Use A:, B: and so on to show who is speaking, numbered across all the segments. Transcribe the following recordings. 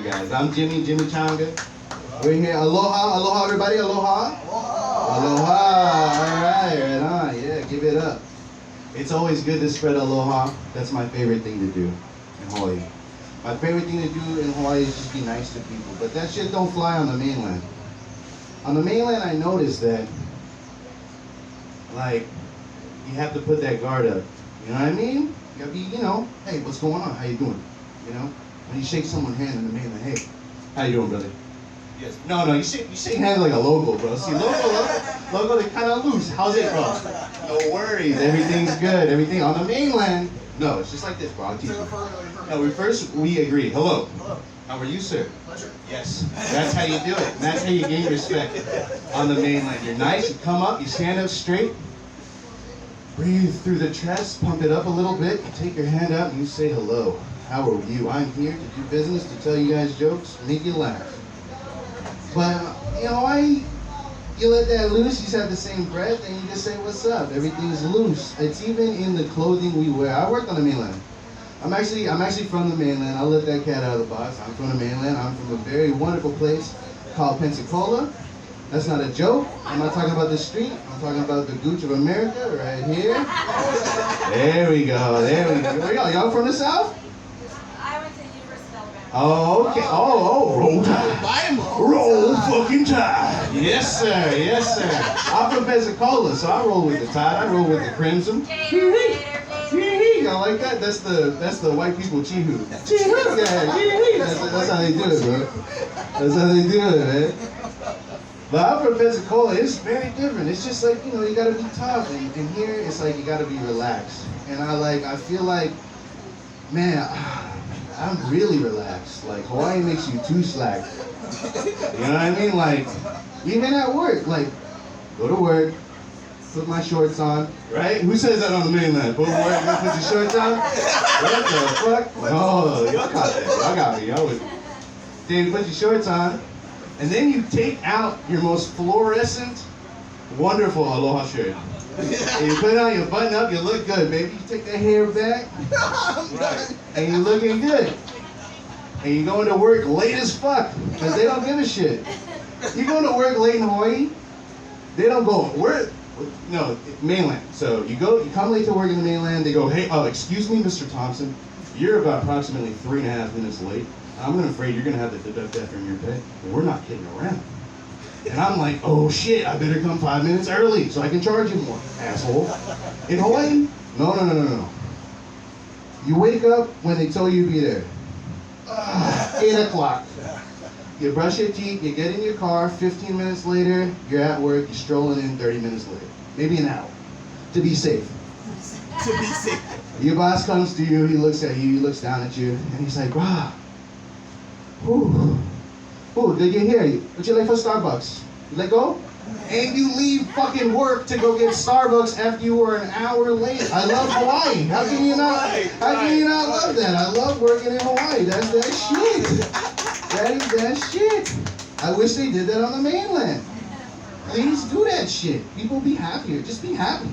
A: you guys? I'm Jimmy Changa. We're here. Aloha, aloha, everybody. Aloha. Aloha. All right on. Yeah, give it up. It's always good to spread aloha. That's my favorite thing to do in Hawaii. My favorite thing to do in Hawaii is just be nice to people. But that shit don't fly on the mainland. On the mainland, I noticed that, like, you have to put that guard up. You know what I mean? You gotta be, hey, what's going on? How you doing? When you shake someone's hand in the mainland, hey, how you doing, brother? Yes. No, you shake hands like a local, bro. See, local, they kind of loose. How's it, bro? No worries, everything's good. Everything on the mainland. No, it's just like this, bro. I'll teach you. No, we agree. Hello. How are you, sir? Pleasure. Yes. That's how you do it. And that's how you gain respect on the mainland. You're nice. You come up. You stand up straight. Breathe through the chest. Pump it up a little bit. You take your hand out and you say hello. How are you? I'm here to do business, to tell you guys jokes, make you laugh. But, you let that loose, you just have the same breath, and you just say, what's up? Everything's loose. It's even in the clothing we wear. I work on the mainland. I'm actually from the mainland. I'll let that cat out of the box. I'm from the mainland. I'm from a very wonderful place called Pensacola. That's not a joke. I'm not talking about the street. I'm talking about the gooch of America right here. There we go. Where y'all from the South? Oh, okay. Oh, roll tide. Roll fucking tide. Yes, sir. I'm from Pensacola, so I roll with the tide. I roll with the crimson. Y'all like that? That's the white people chihu. Chihu, yeah. That's how they do it, bro. That's how they do it, man. But I'm from Pensacola. It's very different. It's just like, you gotta be tough. And here, it's like you gotta be relaxed. And I feel like, man, I'm really relaxed. Like, Hawaii makes you too slack. You know what I mean? Like, even at work, like, go to work, put my shorts on, right? Who says that on the mainland? Go to work, put your shorts on? What the fuck? Oh, y'all got that. Y'all got me. Y'all with Then you put your shorts on, and then you take out your most fluorescent, wonderful aloha shirt. And you put it on, you button up, you look good, baby. You take that hair back, right, and you're looking good. And you're going to work late as fuck, because they don't give a shit. You're going to work late in Hawaii, they don't go, no, mainland. So you come late to work in the mainland, they go, hey, excuse me, Mr. Thompson, you're about approximately 3.5 minutes late. I'm afraid you're going to have to deduct that from your pay. We're not kidding around. And I'm like, oh shit, I better come 5 minutes early so I can charge you more, asshole. In Hawaii, no. You wake up when they tell you to be there. 8 o'clock. You brush your teeth, you get in your car, 15 minutes later, you're at work, you're strolling in 30 minutes later. Maybe an hour. To be safe. To be safe. Your boss comes to you, he looks at you, he looks down at you, and he's like, wow. Ooh, did you hear you? Would you like for Starbucks? You let go? And you leave fucking work to go get Starbucks after you were an hour late. I love Hawaii. How can you not love that? I love working in Hawaii. That's that shit. That is that shit. I wish they did that on the mainland. Please do that shit. People be happier. Just be happy.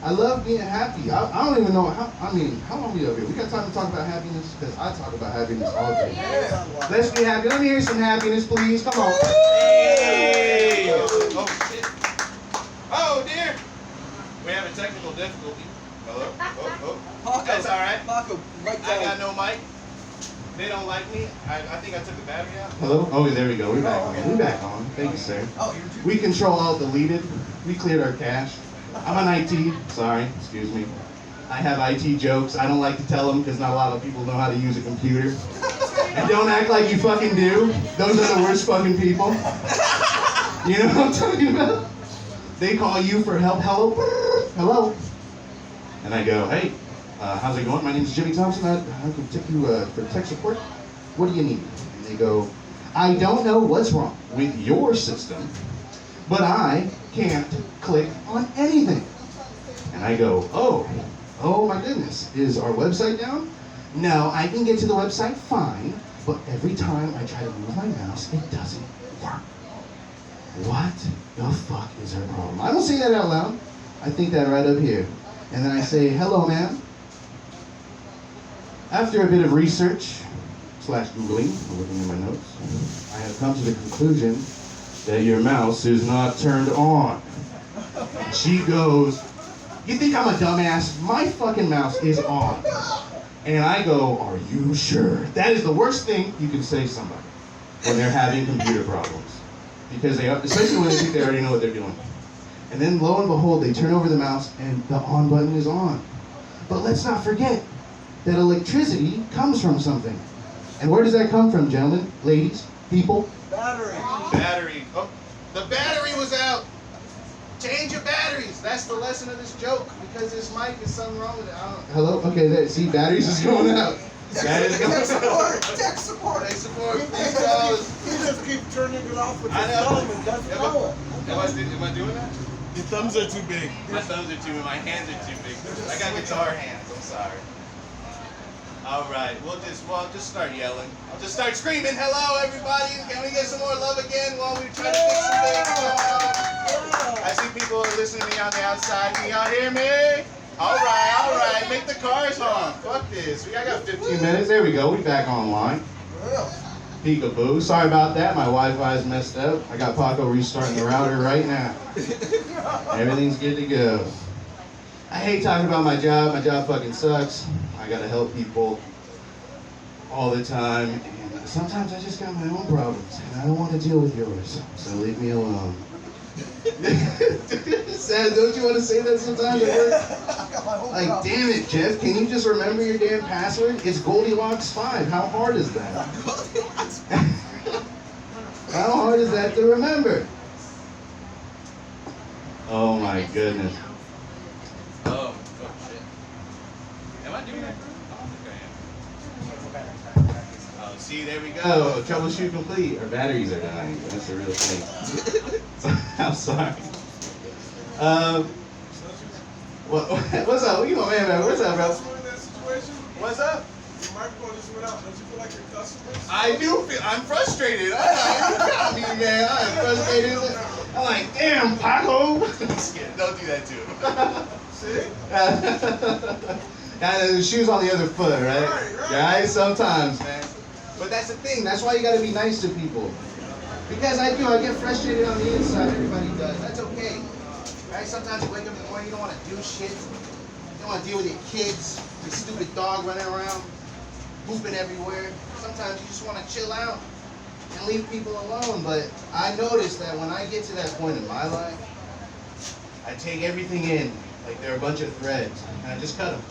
A: I love being happy. I don't even know how long we up here? We got time to talk about happiness? Because I talk about happiness all day. Yeah. Let's be happy. Let me hear some happiness, please. Come on. Hey! Oh, shit. Oh, dear. We have a technical difficulty. Hello? Oh. That's all right.
B: Paco, right down.
A: I got no mic. They don't like me. I think I took the battery out. Hello? Oh, there we go. We're back again. We're back on. Thank you, sir. We control alt deleted. We cleared our cache. I'm an IT, sorry, excuse me. I have IT jokes. I don't like to tell them because not a lot of people know how to use a computer. And don't act like you fucking do. Those are the worst fucking people. You know what I'm talking about? They call you for help. Hello. And I go, hey, how's it going? My name is Jimmy Thompson. I can take you for tech support. What do you need? And they go, I don't know what's wrong with your system, but I can't click on anything. And I go, oh my goodness, is our website down? No, I can get to the website fine, but every time I try to move my mouse, it doesn't work. What the fuck is her problem? I don't say that out loud. I think that right up here. And then I say, hello, ma'am. After a bit of research, Googling, looking at my notes, I have come to the conclusion that your mouse is not turned on. And she goes, you think I'm a dumbass? My fucking mouse is on. And I go, are you sure? That is the worst thing you can say to somebody when they're having computer problems. Because they, especially when they think they already know what they're doing. And then lo and behold, they turn over the mouse and the on button is on. But let's not forget that electricity comes from something. And where does that come from, gentlemen, ladies, people?
B: Battery.
A: Battery. Oh, the battery was out. Change your batteries. That's the lesson of this joke. Because this mic is something wrong with it. Hello? Okay, there. See, batteries is going out. Batteries going out.
B: Tech support.
A: Tech support.
B: He just keep turning it off with his thumb and doesn't know it.
A: Am I doing that?
C: Your thumbs are too big.
A: My thumbs are too big. My hands are too big. I got guitar hands. I'm sorry. All right, we'll just start yelling. I'll just start screaming, hello, everybody. Can we get some more love again while we try to fix some things going on? I see people listening to me on the outside. Can y'all hear me? All right. Make the cars honk. Fuck this. I got 15 minutes. There we go. We back online. Peekaboo. Sorry about that. My Wi-Fi is messed up. I got Paco restarting the router right now. Everything's good to go. I hate talking about my job. My job fucking sucks. I gotta help people all the time. And sometimes I just got my own problems. And I don't want to deal with yours. So leave me alone. Sad, don't you want to say that sometimes at work? Like, damn it, Jeff, can you just remember your damn password? It's Goldilocks 5. How hard is that? How hard is that to remember? Oh my goodness. Oh shit. Am I doing that? Oh, see, there we go. Troubleshoot complete. Our batteries are dying. That's the real thing. I'm sorry. What's up? You my man? What's up, bro? What's up?
C: Your microphone just went out. Don't you feel like your customers?
A: I do feel. I'm frustrated. I mean, man, I'm frustrated. I'm like, damn, Paco. Just kidding. Don't do that to him.
C: See?
A: And the shoe's on the other foot, right?
C: Right.
A: Guys, sometimes, man. But that's the thing. That's why you got to be nice to people. Because I get frustrated on the inside. Everybody does. That's okay. Right? Sometimes you wake up in the morning, you don't want to do shit. You don't want to deal with your kids, your stupid dog running around, pooping everywhere. Sometimes you just want to chill out and leave people alone. But I noticed that when I get to that point in my life, I take everything in like they're a bunch of threads, and I just cut them.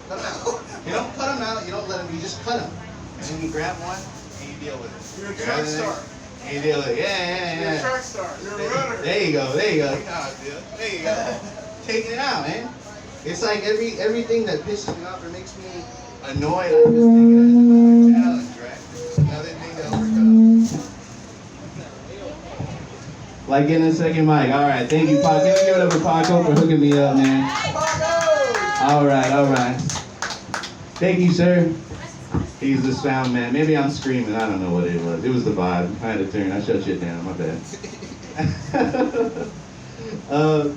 A: Cut them out. You don't cut them out. You don't let them. You just cut them, and then you grab one and you deal with it.
C: You're a track star.
A: And you deal with it. Yeah.
C: You're a track star. You're a runner.
A: There you go. You know how I feel. There you go. Taking it out, man. It's like everything that pisses me off or makes me annoyed, I just take it as another challenge, right? Another thing to overcome. Like getting a second mic. All right, thank you, Paco. Can we give it up for Paco for hooking me up, man? All right. Thank you, sir. He's the sound man. Maybe I'm screaming. I don't know what it was. It was the vibe. I had to turn. I shut shit down. My bad. I'm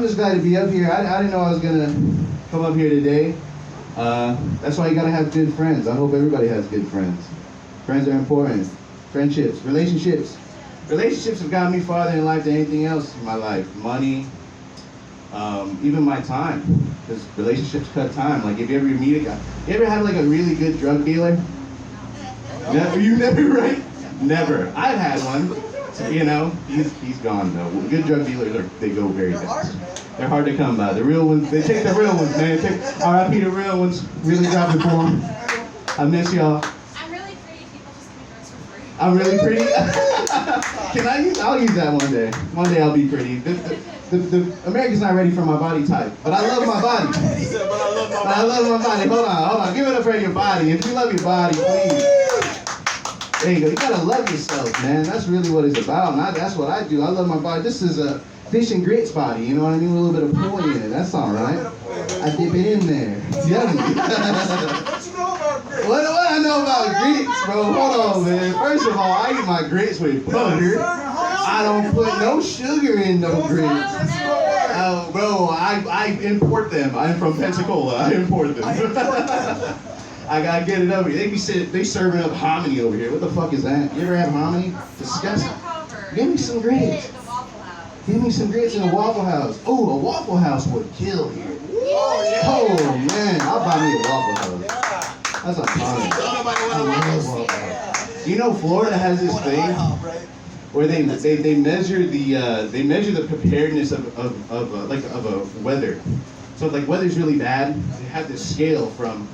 A: just glad to be up here. I didn't know I was gonna come up here today. That's why you gotta have good friends. I hope everybody has good friends. Friends are important. Friendships, relationships. Relationships have gotten me farther in life than anything else in my life. Money, even my time. Because relationships cut time. Like if you ever meet a guy, you ever had like a really good drug dealer? No. You never, right? Never. I've had one. You know, he's gone though. Good drug dealers they go very fast. They're hard to come by. The real ones, they take the real ones, man. R.I.P. the real ones. Really drop it for them. I miss y'all.
D: I'm really pretty. People just give me drugs for free.
A: I'm really pretty. I'll use that one day. One day I'll be pretty. The America's not ready for my body type, but I love my body.
C: He said, but I love my
A: I love my body. Hold on. Give it up for your body. If you love your body, please. There you go. You gotta love yourself, man. That's really what it's about. And that's what I do. I love my body. This is a fish and grits body. You know what I mean? With a little bit of poi in it. That's all right. I dip it in there. Yummy.
C: What you know about grits?
A: What do I know about grits, bro? Hold on, man. First of all, I eat my grits with butter. I don't put no sugar in no grits. Oh, bro, I import them. I'm from Pensacola. I import them. I gotta get it over here. They serving up hominy over here. What the fuck is that? You ever have hominy? Disgusting. Give me some grits.
D: The Waffle House.
A: Give me some grits in a Waffle House. Oh, a Waffle House would kill here.
B: Oh, yeah.
A: Oh man, I'll buy me a Waffle House.
B: Yeah.
A: That's a fun.
C: Don't nobody
A: I
C: want
A: love
C: to
A: Waffle House. You know, Florida has this thing
B: Right?
A: where they measure the preparedness of a weather. So if like weather's really bad, they have this scale from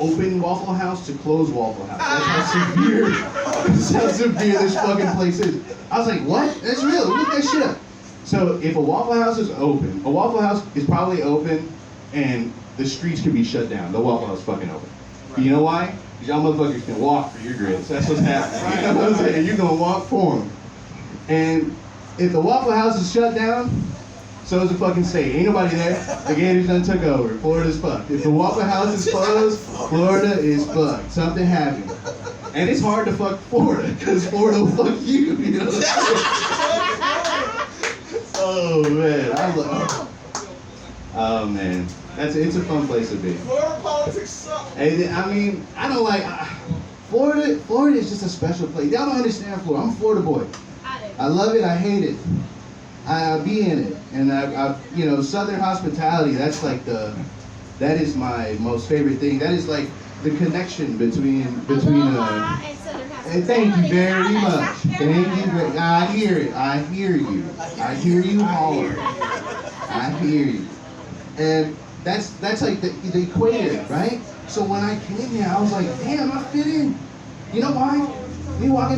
A: open Waffle House to closed Waffle House. That's how severe this fucking place is. I was like, what? That's real. Look that shit up. So if a Waffle House is open, a Waffle House is probably open and the streets can be shut down. The Waffle House is fucking open. But you know why? Because y'all motherfuckers can walk for your grits. That's what's happening. You know what I'm saying? You're gonna walk for them. And if the Waffle House is shut down, so is the fucking state. Ain't nobody there. The Gators done took over. Florida's fucked. If the Waffle House is closed, Florida is fucked. Something happened. And it's hard to fuck Florida, because Florida will fuck you, you know? Oh man, I love. Oh man, it's a fun place to be.
B: Florida politics suck.
A: And I mean, I don't like Florida. Florida is just a special place. Y'all don't understand Florida. I'm a Florida boy. I love it. I hate it. I be in it, and I you know, Southern hospitality. That is my most favorite thing. That is like the connection between. And thank you very much. Thank you. I hear it. I hear you. I hear you hard. I hear you. And that's like the equator, right? So when I came here, I was like, damn, I fit in. You know why? You walk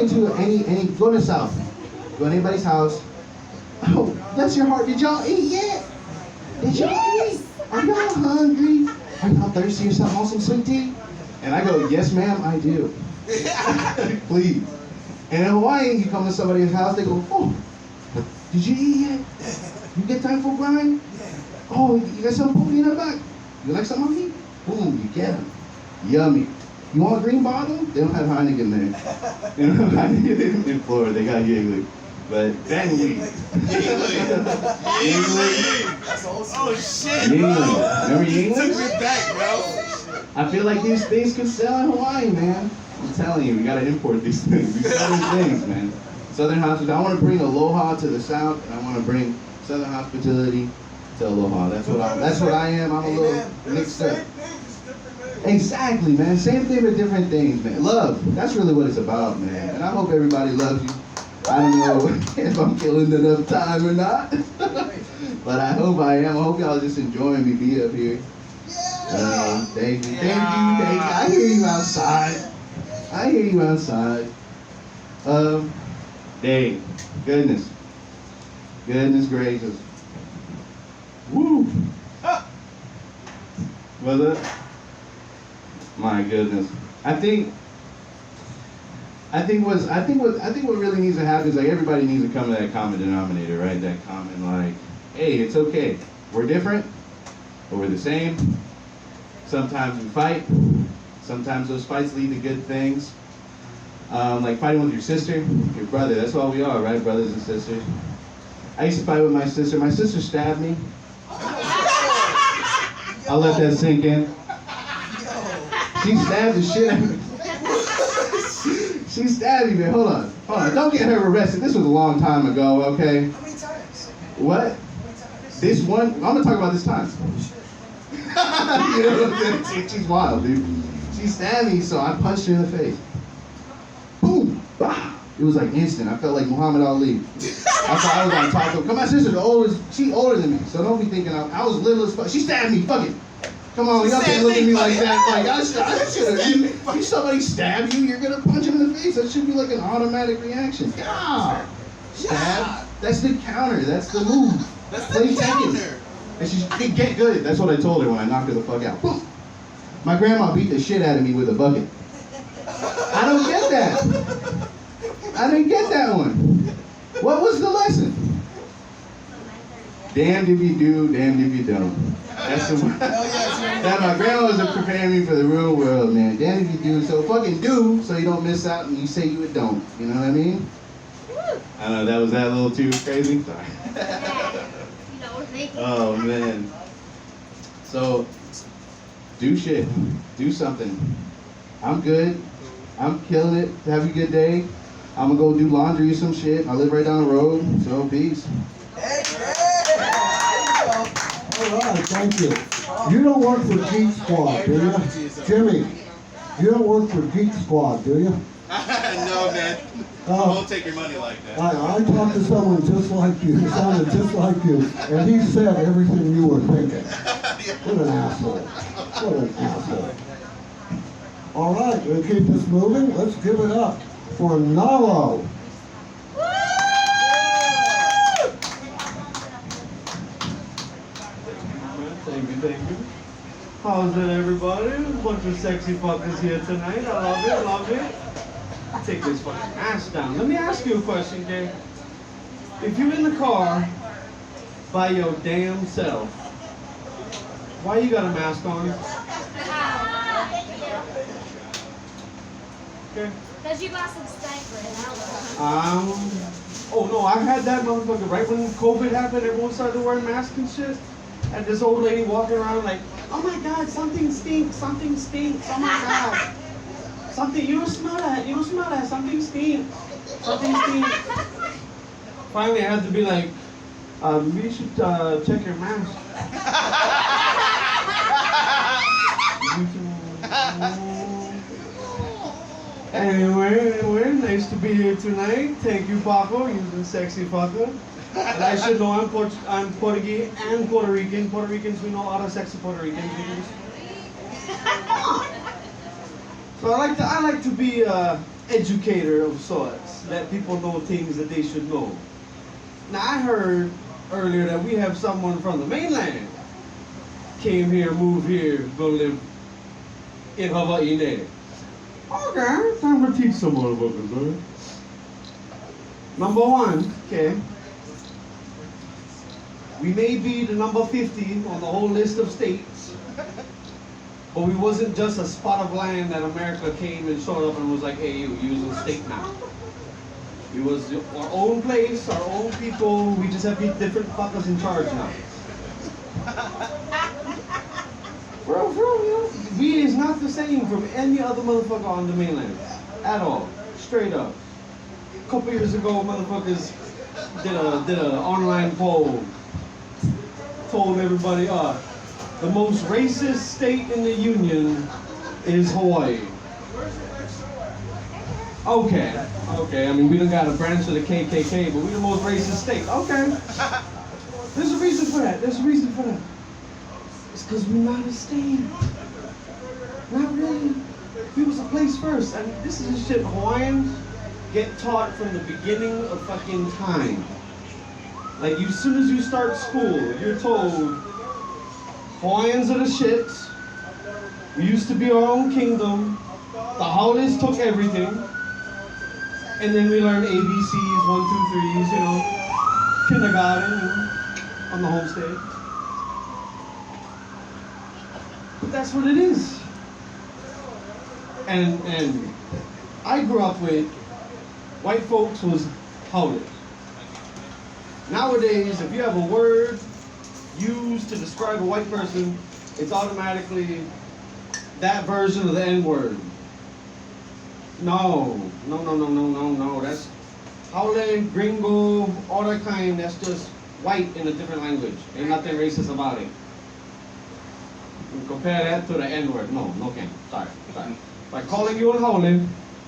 A: into any go to the South, go to anybody's house. Oh, bless your heart. Did y'all eat yet? Did y'all eat? Are y'all hungry? Are y'all thirsty or something? Want some sweet tea? And I go, yes, ma'am, I do. Please. And in Hawaii, you come to somebody's house, they go, oh, did you eat yet? You get time for grind? Oh, you got some poke in the back? You like some monkey? Boom, you get them. Yummy. You want a green bottle? They don't have Heineken there. They don't have Heineken in Florida. They got Yingling. But that weed.
C: Oh shit,
A: Yingling.
C: bro.
A: Remember
C: Took
A: Yingling?
C: me back, bro.
A: I feel like these things could sell in Hawaii, man. I'm telling you, we gotta import these things. These southern things, man. Southern hospitality. I want to bring aloha to the South, and I want to bring Southern hospitality to aloha. That's what I am. I'm a little mixed up. Exactly, man. Same thing with different things, man. Love. That's really what it's about, man. And I hope everybody loves you. I don't know if I'm killing enough time or not, but I hope I am. I hope y'all just enjoying me be up here. Thank you. I hear you outside. I hear you outside. Dang, goodness gracious. Woo. Was it? My goodness. I think what really needs to happen is like everybody needs to come to that common denominator, right? That common like, hey, it's okay. We're different, but we're the same. Sometimes we fight. Sometimes those fights lead to good things. Like fighting with your sister, your brother. That's all we are, right? Brothers and sisters. I used to fight with my sister. My sister stabbed me. I'll let that sink in. She stabbed the shit out of me. She stabbed me, man. Hold on. Don't get her arrested. This was a long time ago, okay?
B: How many times?
A: What? This one? I'm gonna talk about this time. You know what I'm saying? She's wild, dude. She stabbed me, so I punched her in the face. Boom! Bah! It was like instant. I felt like Muhammad Ali. I thought I was on top of her. Cause my sister's she's older than me, so don't be thinking I was little as fuck. She stabbed me. Fuck it. Come on, y'all can't look at me like that. Like I should have. If somebody stab you, you're gonna punch him in the face. That should be like an automatic reaction. Yeah. Stab. That's the counter. That's the move.
C: That's
A: Play
C: the counter.
A: seconds. And she's get good. That's what I told her when I knocked her the fuck out. Boom. My grandma beat the shit out of me with a bucket. I don't get that. I didn't get that one. What was the lesson? Damned if you do, damned if you don't. That's the one. That my grandma was preparing me for the real world, man. Damned if you do, so fucking do, so you don't miss out and you say you don't. You know what I mean? I know that was that a little too crazy. Sorry. Oh man. So do shit. Do something. I'm good. I'm killing it. Have a good day. I'm gonna go do laundry or some shit. I live right down the road, so peace.
E: All right, thank you. You don't work for Geek Squad, do you? Jimmy, you don't work for Geek Squad, do you?
C: No, man. I won't take your money like that.
E: I talked to someone just like you, who sounded just like you, and he said everything you were thinking. What an asshole. What an asshole. All right, we'll keep this moving. Let's give it up for Nalo.
F: Thank you. How's it, everybody? A bunch of sexy fuckers here tonight. I love it. Take this fucking mask down. Let me ask you a question, Jay. If you're in the car by your damn self, why you got a mask on? Okay.
D: Because you got some stank for
F: Oh no, I had that motherfucker right when COVID happened. Everyone started wearing masks and shit. And this old lady walking around like, oh my God, something stinks, oh my God. Something, you don't smell that, something stinks. Finally, I had to be like, maybe you should check your mask. Anyway, nice to be here tonight. Thank you, Paco, using sexy fucker. And I should know I'm Portuguese and Puerto Rican. Puerto Ricans, we know all the sexy Puerto Ricans. So I like to be an educator of sorts, let people know things that they should know. Now I heard earlier that we have someone from the mainland came here, moved here, go live in Hawaii now. Okay, time to teach some motherfuckers, right? Number one, okay. We may be the number 50 on the whole list of states, but we wasn't just a spot of land that America came and showed up and was like, hey, you're a state now. It was our own place, our own people. We just have different fuckers in charge now. Bro, you know, we is not the same from any other motherfucker on the mainland. At all. Straight up. A couple years ago, motherfuckers did a online poll. Told everybody, the most racist state in the union is Hawaii. Okay, I mean, we done got a branch of the KKK, but we the most racist state. Okay. There's a reason for that. It's because we're not a state. Not really. We was a place first. And this is the shit Hawaiians get taught from the beginning of fucking time. Like, as soon as you start school, you're told, Hawaiians are the shits. We used to be our own kingdom. The holidays took everything. And then we learned ABCs, 1, 2, 3s, you know, kindergarten, you know, on the homestead. But that's what it is. And I grew up with white folks was howlers. Nowadays, if you have a word used to describe a white person, it's automatically that version of the N-word. No. That's howler, gringo, all that kind. That's just white in a different language. Ain't nothing racist about it. You compare that to the N-word. No can. Sorry. By calling you a howler,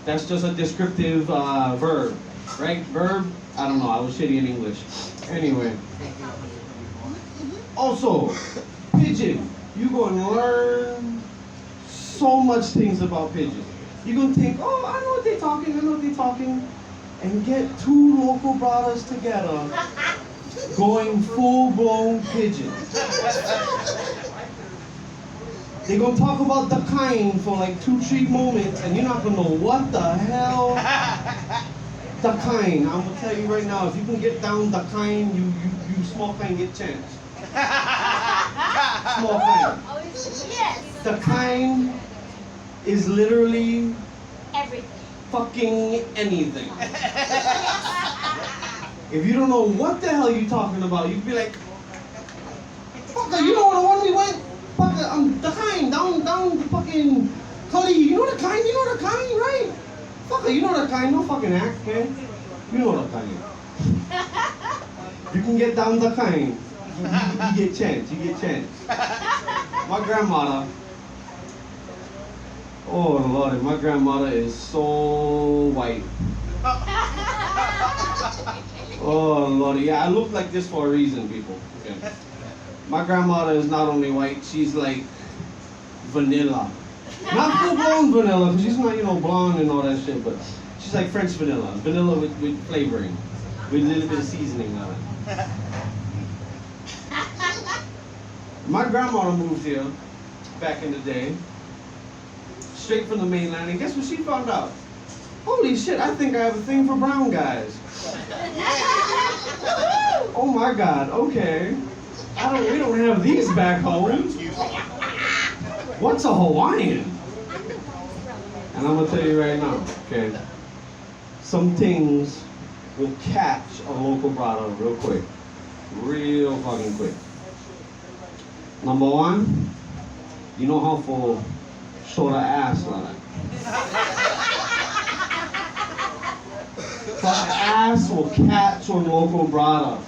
F: that's just a descriptive verb, right? Verb. I don't know. I was shitty in English. Anyway. Also, pigeon. You're going to learn so much things about pigeons. You're going to think, oh, I know what they're talking. And get two local brothers together going full-blown pigeon. They're going to talk about the kind for like 2-3 moments, and you're not going to know what the hell the kind. I'm going to tell you right now, if you can get down the kind, you small kind get chance. Small kind.
D: Yes.
F: The kind is literally
D: Everything.
F: fucking anything. If you don't know what the hell you're talking about, you'd be like, fucker, you know what the one we went? Fucker, the kind, down the fucking Cuddy. You know the kind, right? Fucker, you know the kind, no fucking act, okay? You know the kind. You can get down the kind. You get chance, My grandmother, oh Lord, my grandmother is so white. Oh Lord, yeah, I look like this for a reason, people. Okay. My grandmother is not only white, she's like vanilla. Not full-blown vanilla, because she's not, blonde and all that shit, but she's like French vanilla. Vanilla with flavoring, with a little bit of seasoning on it. My grandmother moved here back in the day, straight from the mainland, and guess what she found out? Holy shit, I think I have a thing for brown guys. Oh my God, okay. We don't have these back home. What's a Hawaiian? And I'm gonna tell you right now, okay? Some things will catch a local brother real quick. Real fucking quick. Number one, you know how for shoulder ass like the ass will catch a local brother.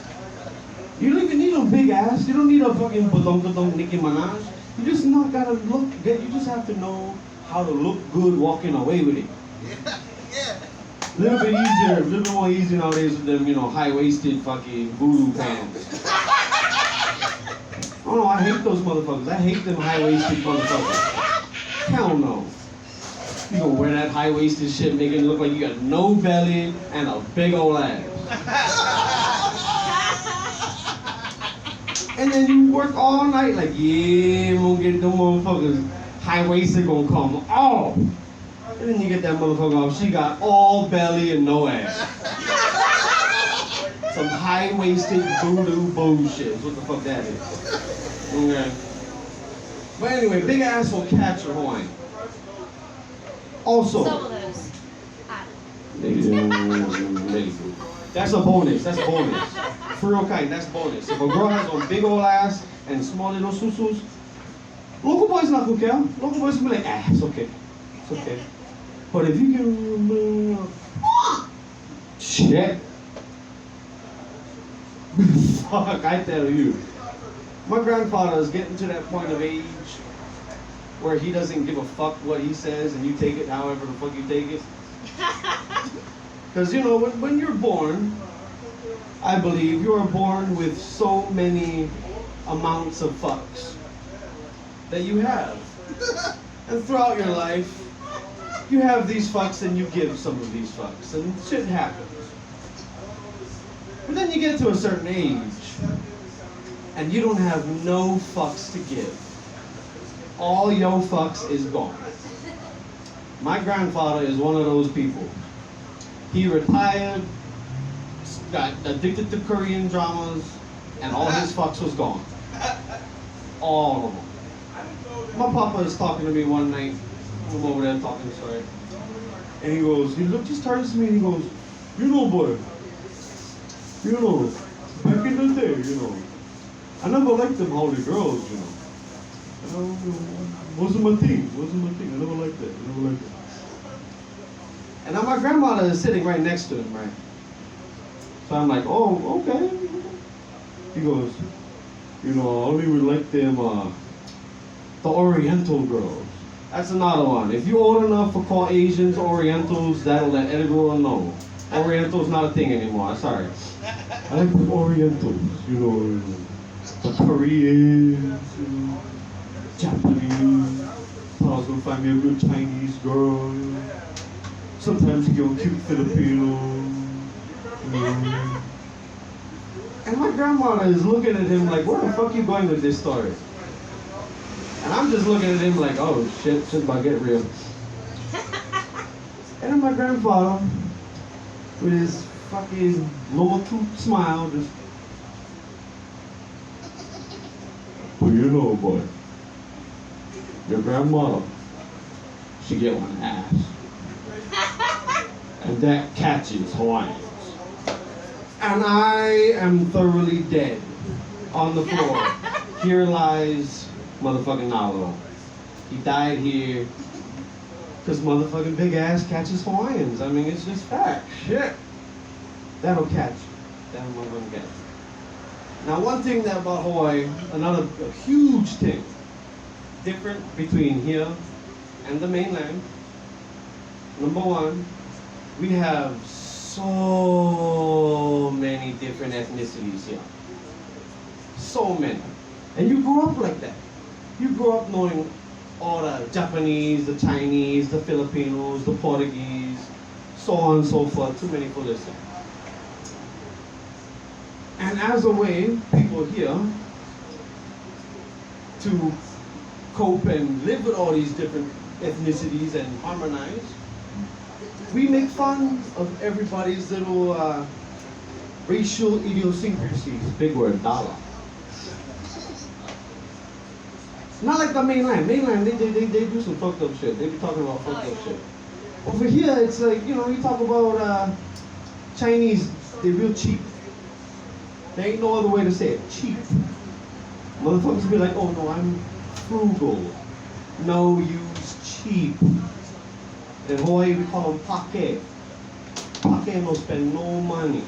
F: You don't even need a big ass. You don't need a fucking badong Nicki Minaj. You just not gotta look good. You just have to know how to look good walking away with it.
B: Yeah.
F: A little bit easier, a little bit more easy nowadays with them, high-waisted fucking voodoo pants. Oh no, I hate those motherfuckers. I hate them high-waisted motherfuckers. Hell no. You gonna wear that high-waisted shit, making it look like you got no belly and a big old ass. And then you work all night like, yeah, I'm gonna get them motherfuckers high-waisted gonna come off. And then you get that motherfucker off, she got all belly and no ass. Some high-waisted voodoo bullshit. What the fuck that is. Okay. But anyway, big ass will catch a Hawaiian. Also,
D: Some of those.
F: that's a bonus. For real kind, that's bonus. If a girl has a big old ass and small little susus, local boys not gonna care. Local boys gonna be like, it's okay. It's okay. But if you can, shit. Fuck, I tell you. My grandfather is getting to that point of age where he doesn't give a fuck what he says and you take it however the fuck you take it. Because, when you're born, I believe you are born with so many amounts of fucks that you have. And throughout your life, you have these fucks and you give some of these fucks, and shit happens. But then you get to a certain age, and you don't have no fucks to give. All your fucks is gone. My grandfather is one of those people. He retired, got addicted to Korean dramas, and all his fucks was gone. All of them. My papa is talking to me one night. I'm over there talking, sorry. And he goes, just turns to me and he goes, boy, back in the day, I never liked them Holly girls, Wasn't my thing. I never liked that. And now my grandmother is sitting right next to him, right? So I'm like, oh, okay. He goes, I only would like them, the Oriental girls. That's another one. If you're old enough for Caucasians, Orientals, that'll let everyone know. Oriental's not a thing anymore, I'm sorry. I like the Orientals, the Koreans, Japanese. I was gonna find me a good Chinese girl. Sometimes you get a cute Filipino. And my grandmother is looking at him like, where the fuck you going with this story? And I'm just looking at him like, oh shit about to get real. And then my grandfather, with his fucking lower tooth smile, just, well, boy, your grandmother, she get one ass. And that catches Hawaiians. And I am thoroughly dead on the floor. Here lies motherfucking Nalo. He died here because motherfucking big ass catches Hawaiians. I mean, it's just fact. Shit. That'll catch you. That'll motherfucking catch you. Now, one thing that about Hawaii, another huge thing, different between here and the mainland. Number one, we have so many different ethnicities here. So many. And you grew up like that. You grew up knowing all the Japanese, the Chinese, the Filipinos, the Portuguese, so on and so forth. Too many for listen. And as a way, people here to cope and live with all these different ethnicities and harmonize, we make fun of everybody's little racial idiosyncrasies. Big word, dollar. Not like the mainland. Mainland, they do some fucked up shit. They be talking about fucked up shit. Over here, it's like, you know, you talk about Chinese, they're real cheap. There ain't no other way to say it. Cheap. Motherfuckers be like, oh no, I'm frugal. No, use cheap. In Hawaii, we call them pake. Pake no spend no money.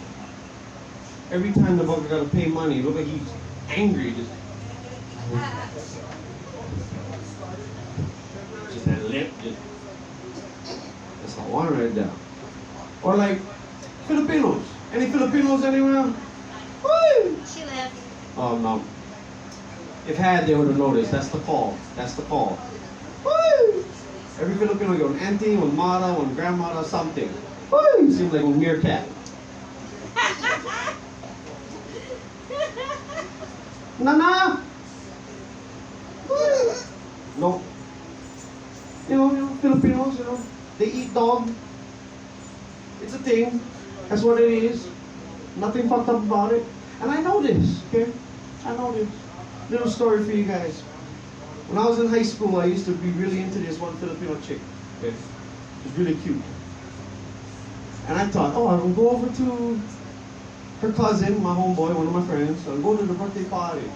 F: Every time the fucker gotta pay money, look like he's angry. Just that lip. That's how I right there. Or like Filipinos. Any Filipinos anywhere? Woo!
D: She left.
F: Oh no. If had, they would have noticed. That's the call. That's the call. Woo! Every Filipino, one auntie, one mother, one grandmother, something. Woo! Seems like a meerkat. Nana! Woo! No. You know, Filipinos, you know, they eat dog. It's a thing. That's what it is. Nothing fucked up about it. And I know this, okay? I know this. Little story for you guys. When I was in high school, I used to be really into this one Filipino chick, okay? She was really cute. And I thought, oh, I'll go over to her cousin, my homeboy, one of my friends. I'll go to the birthday party.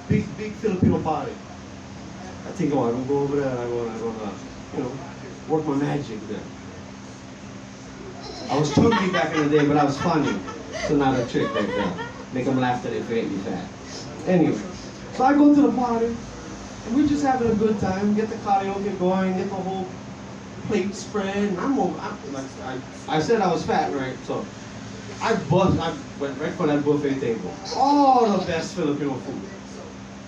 F: Big Filipino party. I think, oh, I'm gonna go over there and I'm gonna, you know, work my magic there. I was chunky back in the day, but I was funny. So not a trick like that. Make them laugh till they forget you fat. Anyway, so I go to the party, and we're just having a good time. Get the karaoke going, get the whole plate spread. And I said I was fat, right? So I went right for that buffet table. All the best Filipino food.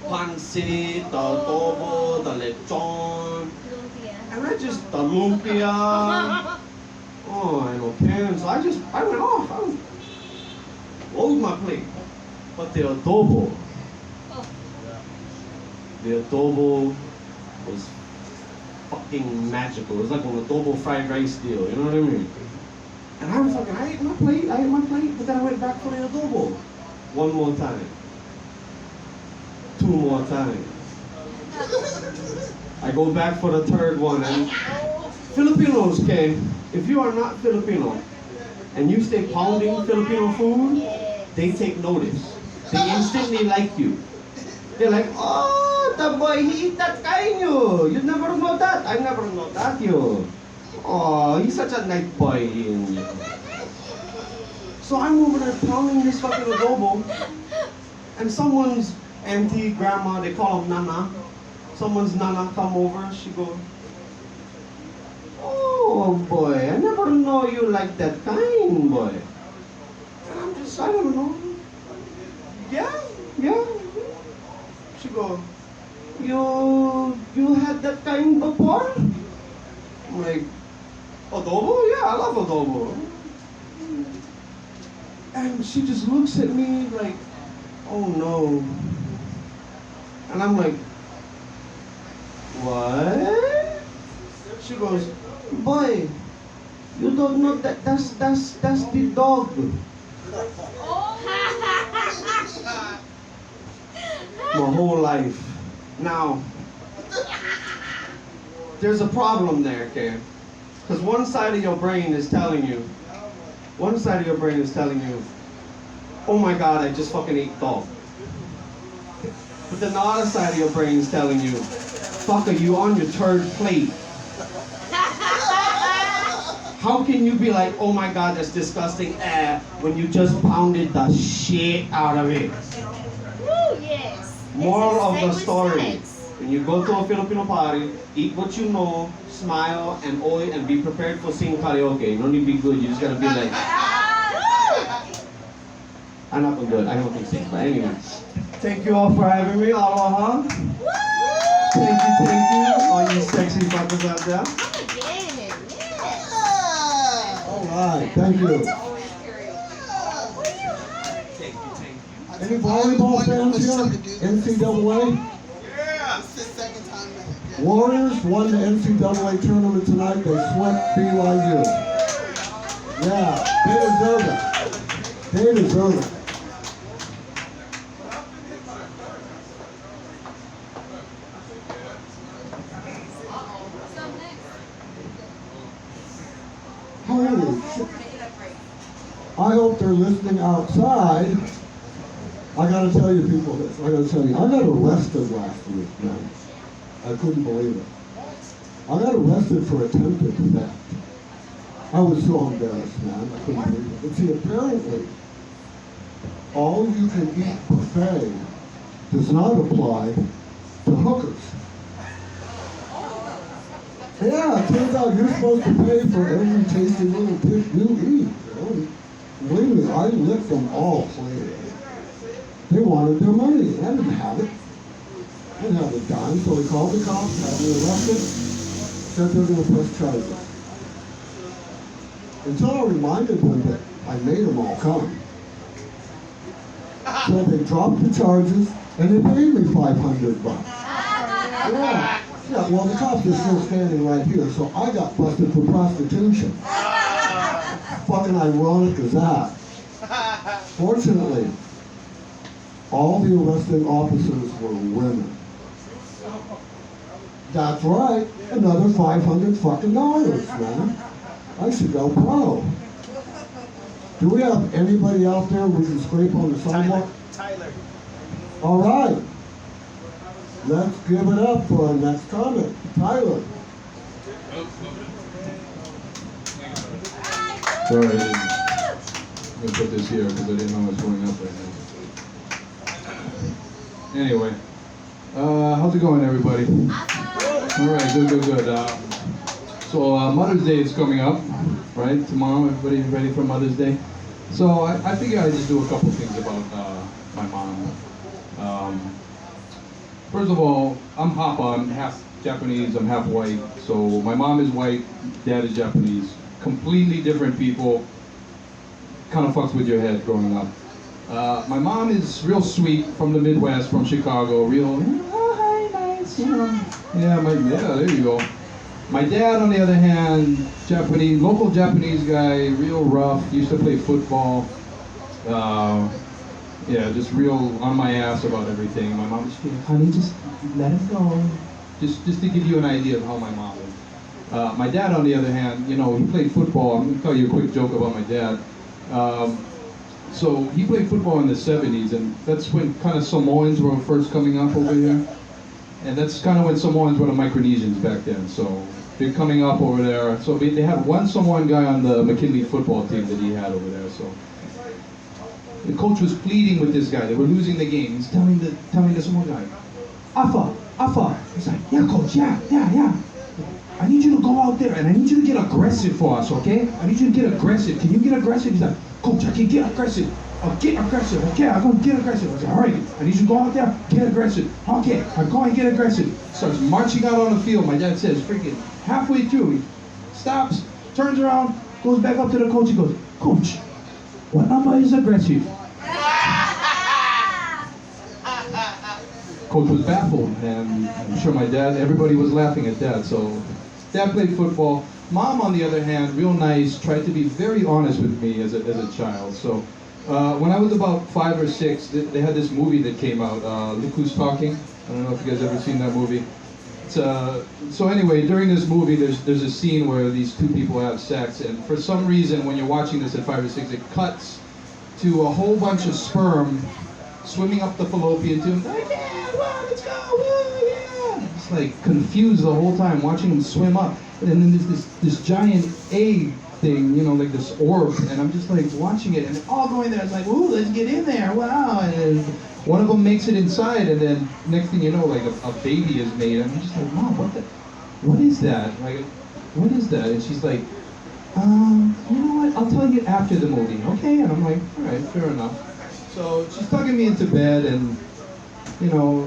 F: Pancit, the adobo, the lechon,
D: Lumpia.
F: and I just, the lumpia. Oh, I know can. So I went off. I loaded my plate. But the adobo was fucking magical. It was like an adobo fried rice deal, you know what I mean? And I ate my plate, but then I went back for the adobo. One more time. Two more times. I go back for the third one, and Filipinos, okay, if you are not Filipino, and you stay pounding Filipino food, they take notice. They instantly like you. They're like, oh, the boy, he eat that kainyo. You never know that. I never know that, you. Oh, he's such a nice boy. So I'm over there pounding this fucking adobo, and someone's auntie, grandma, they call them Nana. Someone's Nana come over, she goes, oh boy, I never know you like that kind, boy. And I'm just, I don't know. Yeah. She goes, you had that kind before? I'm like, adobo? Yeah, I love adobo. And she just looks at me like, oh no. And I'm like, what? She goes, boy, you don't know that's the dog. My whole life. Now, there's a problem there, okay? Because one side of your brain is telling you, oh my God, I just fucking ate dog. But then the other side of your brain is telling you, fucker, you on your third plate. How can you be like, oh my God, that's disgusting, when you just pounded the shit out of it?
D: Woo, yes.
F: Moral of the
D: It's
F: story.
D: sense.
F: When you go to a Filipino party, eat what you know, smile, and be prepared for singing karaoke. You don't need to be good, you just gotta be like, I'm not gonna do it, I don't think sing, but anyway. Thank you all for having me, aloha. Thank you, all you sexy fuckers out there.
D: Come again, yes.
E: All right, thank you. Any volleyball fans here? NCAA?
B: It's the second time that.
E: Warriors won the NCAA tournament tonight. They swept BYU. Yeah, they deserve it. They deserve it. Holy shit. I hope they're listening outside. I gotta tell you people this. I gotta tell you, I got arrested last week, man. I couldn't believe it. I got arrested for attempted theft. I was so embarrassed, man. I couldn't believe it. But see, apparently, all you can eat buffet does not apply to hookers. Yeah, it turns out you're supposed to pay for every tasty little dish you eat. You know? Believe me, I licked them all clean. They wanted their money. I didn't have it. I didn't have a dime, so they called the cops, had me arrested, said they were going to press charges. Until I reminded them that I made them all come. So they dropped the charges, and they paid me $500. Yeah. Yeah, well, the cops are still standing right here, so I got busted for prostitution. Fucking ironic as that. Fortunately, all the arresting officers were women. That's right, another $500 fucking dollars, man. I should go pro. Do we have anybody out there we can scrape on the sidewalk?
B: Tyler.
E: All right. Let's give it up for our next comment. Tyler.
G: Sorry, I'm gonna put this here because I didn't know it was going up right now. Anyway, how's it going, everybody? All right, good. So Mother's Day is coming up, right? Tomorrow, everybody ready for Mother's Day? So I figured I'd just do a couple things about my mom. First of all, I'm Papa. I'm half Japanese. I'm half white. So my mom is white, dad is Japanese. Completely different people. Kind of fucks with your head growing up. My mom is real sweet, from the Midwest, from Chicago. Real, oh hi, nice, you know. Yeah, there you go. My dad, on the other hand, Japanese, local Japanese guy, real rough. Used to play football. Yeah, just real on my ass about everything. My mom just, honey, just let it go. Just to give you an idea of how my mom is. My dad, on the other hand, you know, he played football. I'm gonna tell you a quick joke about my dad. So he played football in the 70s, and that's when kind of Samoans were first coming up over here. And that's kind of when Samoans were the Micronesians back then. So they're coming up over there. So they had one Samoan guy on the McKinley football team that he had over there. So the coach was pleading with this guy. They were losing the game. He's telling the Samoan guy, Afa. He's like, yeah, coach, yeah. I need you to go out there and I need you to get aggressive for us, okay? I need you to get aggressive. Can you get aggressive? He's like, coach, I can get aggressive. I'll get aggressive. Okay, I'm going to get aggressive. I said, all right, I need you to go out there, get aggressive. Okay, I'm going to get aggressive. Starts marching out on the field. My dad says, freaking halfway through, he stops, turns around, goes back up to the coach. He goes, coach, what number is aggressive? Coach was baffled, and I'm sure my dad, everybody was laughing at Dad. So Dad played football. Mom, on the other hand, real nice, tried to be very honest with me as a child. So when I was about 5 or 6, they had this movie that came out, Look Who's Talking. I don't know if you guys ever seen that movie. So anyway, during this movie, there's a scene where these two people have sex, and for some reason, when you're watching this at 5 or 6, it cuts to a whole bunch of sperm swimming up the fallopian tube. Like, yeah, wow, let's go, woo, yeah. Just like confused the whole time watching him swim up. And then there's this giant egg thing, you know, like this orb, and I'm just like watching it, and they're all going there. It's like, ooh, let's get in there, wow. And then one of them makes it inside, and then next thing you know, like a baby is made. And I'm just like, Mom, what is that? Like, what is that? And she's like, you know what, I'll tell you after the movie, okay? And I'm like, all right, fair enough. So she's tugging me into bed, and, you know,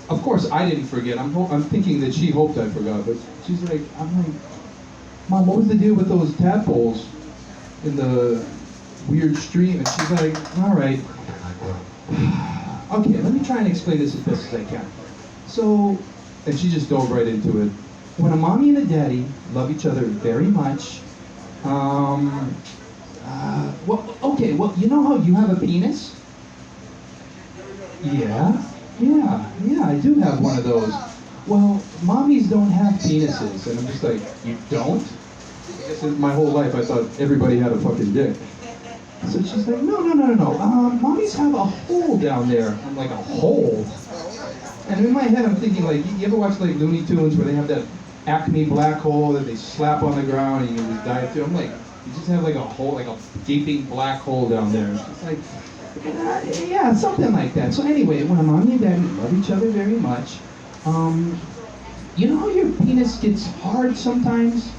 G: of course I didn't forget. I'm thinking that she hoped I forgot, but she's like, I'm like, Mom, what was the deal with those tadpoles in the weird stream? And she's like, all right. Okay, let me try and explain this as best as I can. So, and she just dove right into it. When a mommy and a daddy love each other very much, well, you know how you have a penis? Yeah, I do have one of those. Well, mommies don't have penises. And I'm just like, you don't? I guess in my whole life I thought everybody had a fucking dick. So she's like, no. Mommies have a hole down there. I'm like, a hole? And in my head I'm thinking, like, you ever watch like Looney Tunes where they have that Acme black hole that they slap on the ground and you can just dive through? I'm like, you just have like a hole, like a gaping black hole down there. It's like, yeah, something like that. So anyway, when a mommy and daddy love each other very much, you know how your penis gets hard sometimes?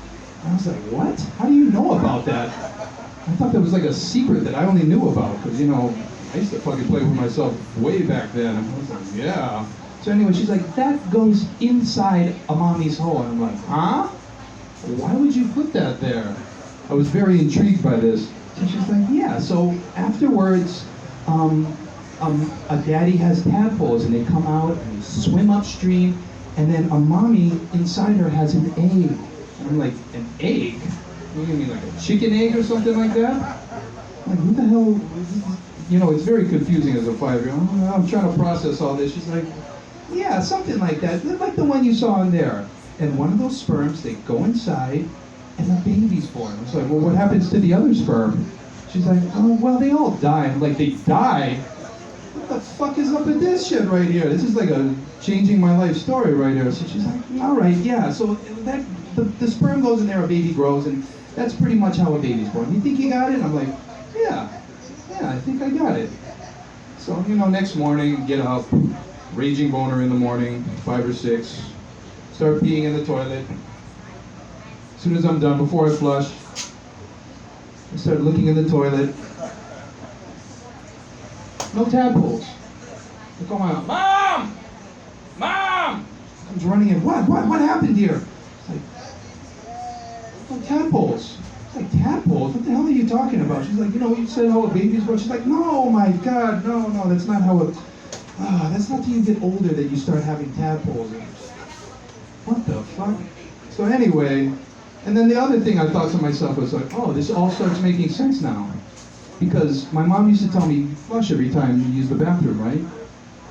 G: I was like, what? How do you know about that? I thought that was like a secret that I only knew about, because, you know, I used to fucking play with myself way back then. I was like, yeah. So anyway, she's like, that goes inside a mommy's hole. And I'm like, huh? Why would you put that there? I was very intrigued by this. And she's like, yeah, so afterwards, a daddy has tadpoles, and they come out and they swim upstream, and then a mommy inside her has an egg. And I'm like, an egg? What do you mean, like a chicken egg or something like that? I'm like, what the hell? You know, it's very confusing as a 5-year-old. I'm trying to process all this. She's like, yeah, something like that, like the one you saw in there. And one of those sperms, they go inside, and a baby's born. I was like, well, what happens to the other sperm? She's like, oh, well, they all die. I'm like, they die? What the fuck is up with this shit right here? This is like a changing my life story right here. So she's like, all right, yeah. So that the sperm goes in there, a baby grows, and that's pretty much how a baby's born. You think you got it? I'm like, yeah, I think I got it. So, you know, next morning, get up, raging boner in the morning, 5 or 6, start peeing in the toilet. As soon as I'm done, before I flush, I start looking in the toilet. No tadpoles. I call my mom! Mom! Comes running in. What happened here? It's like, no tadpoles. It's like, tadpoles? What the hell are you talking about? She's like, you know, you said how a baby's born. She's like, no, my God, no, that's not how it. That's not till you get older that you start having tadpoles. What the fuck? So anyway, and then the other thing I thought to myself was like, oh, this all starts making sense now. Because my mom used to tell me, you flush every time you use the bathroom, right?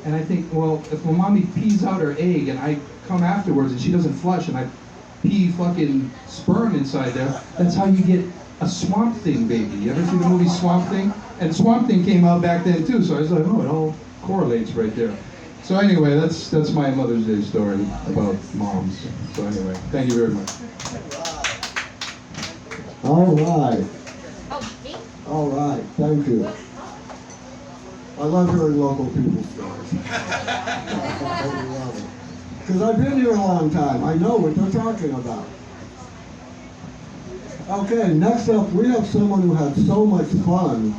G: And I think, well, if my mommy pees out her egg and I come afterwards and she doesn't flush and I pee fucking sperm inside there, that's how you get a Swamp Thing baby. You ever see the movie Swamp Thing? And Swamp Thing came out back then too, so I was like, oh, it all correlates right there. So anyway, that's my Mother's Day story about moms. So anyway, thank you very much.
E: All right.
D: Oh, me?
E: All right, thank you. I love hearing local people's stories. I love it. Because I've been here a long time. I know what they're talking about. Okay, next up, we have someone who had so much fun.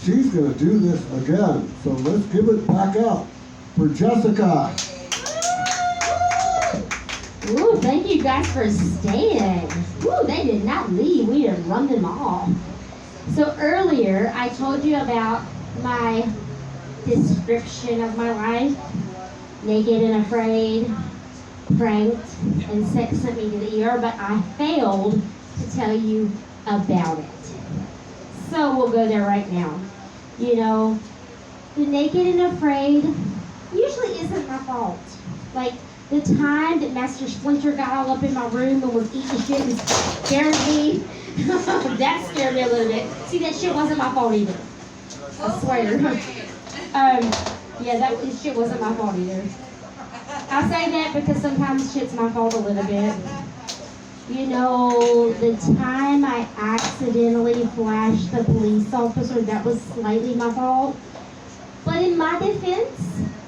E: She's going to do this again. So let's give it back up for Jessica.
D: Ooh, thank you guys for staying. Ooh, they did not leave. We didn't run them off. So earlier, I told you about my description of my life. Naked and afraid, pranked, and sex sent me to the ER, but I failed to tell you about it. So we'll go there right now. You know, the naked and afraid usually isn't my fault. Like, the time that Master Splinter got all up in my room and was eating shit and scared me, that scared me a little bit. See, that shit wasn't my fault either. I swear. Yeah, that shit wasn't my fault either. I say that because sometimes shit's my fault a little bit. You know, the time I accidentally flashed the police officer, that was slightly my fault. But in my defense,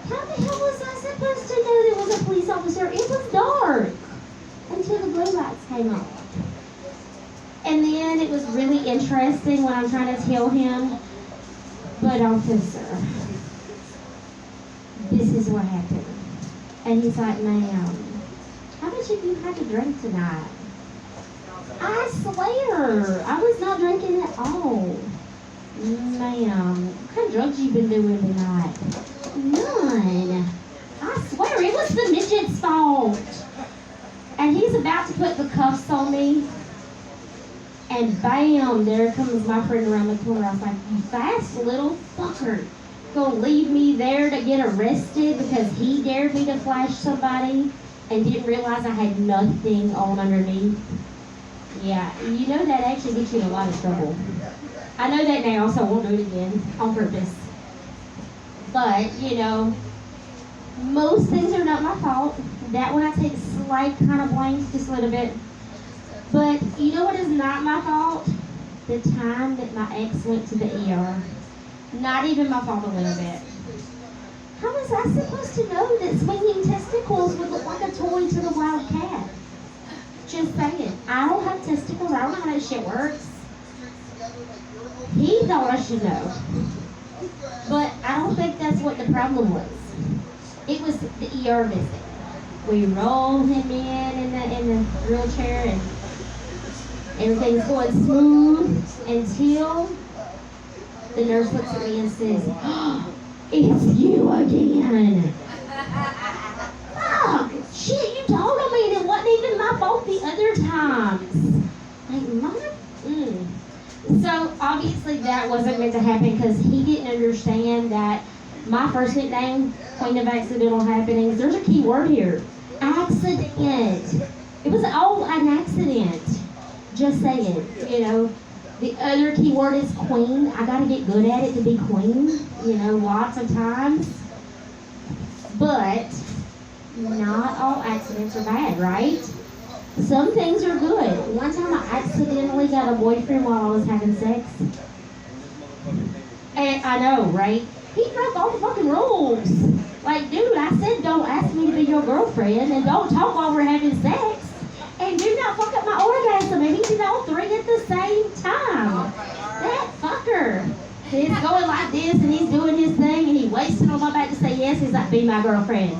D: how the hell was I supposed to know there was a police officer? It was dark until the blue lights came on. And then it was really interesting when I'm trying to tell him, but officer, this is what happened. And he's like, ma'am, how much have you had to drink tonight? I swear, I was not drinking at all. Ma'am, what kind of drugs you been doing tonight? None. I swear, it was the midget's fault. And he's about to put the cuffs on me. And bam, there comes my friend around the corner. I was like, you fast little fucker. Gonna leave me there to get arrested because he dared me to flash somebody and didn't realize I had nothing on underneath. Yeah, you know that actually gets you in a lot of trouble. I know that now, so I won't do it again on purpose. But, you know, most things are not my fault. That one I take slight kind of blame, just a little bit. But you know what is not my fault? The time that my ex went to the ER. Not even my fault a little bit. How was I supposed to know that swinging testicles would look like a toy to the wild cat? Just saying. I don't have testicles. I don't know how that shit works. He thought I should know. But I don't think that's what the problem was. It was the ER visit. We rolled him in the wheelchair and everything's going smooth until the nurse looks at me and says, oh, it's you again. Fuck, shit, you told me and it wasn't even my fault the other times. Like, mother. So obviously that wasn't meant to happen because he didn't understand that my first nickname, Queen of Accidental Happenings, there's a key word here. Accident. It was all an accident. Just saying, you know. The other key word is queen. I gotta get good at it to be queen, you know, lots of times. But not all accidents are bad, right? Some things are good. One time I accidentally got a boyfriend while I was having sex. And I know, right? He broke all the fucking rules. Like, dude, I said don't ask me to be your girlfriend and don't talk while we're having sex. And do not fuck up my orgasm. And he did all three at the same time. That fucker. He's going like this and he's doing his thing and he wasted on my back to say yes. He's like, be my girlfriend.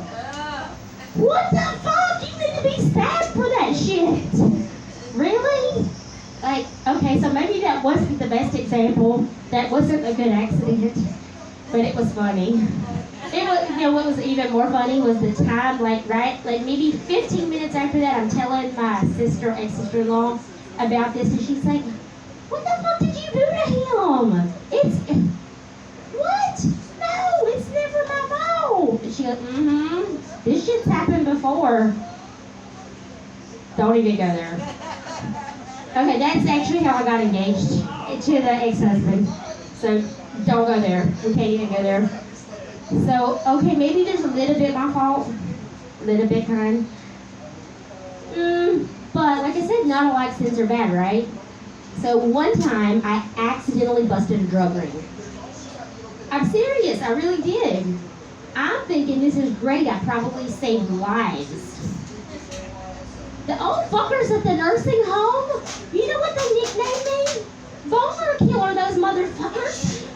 D: What the fuck? You need to be stabbed for that shit. Really? Like, okay, so maybe that wasn't the best example. That wasn't a good accident. But it was funny. It was, you know, what was even more funny was the time, like maybe 15 minutes after that, I'm telling my ex-sister-in-law about this, and she's like, what the fuck did you do to him? What? No, it's never my fault. And she goes, this shit's happened before. Don't even go there. Okay, that's actually how I got engaged to the ex-husband. So don't go there. We can't even go there. So, okay, maybe there's a little bit my fault. A little bit kind. But like I said, not all accidents are bad, right? So one time, I accidentally busted a drug ring. I'm serious, I really did. I'm thinking this is great, I probably saved lives. The old fuckers at the nursing home, you know what they nicknamed me? Boner killer, those motherfuckers.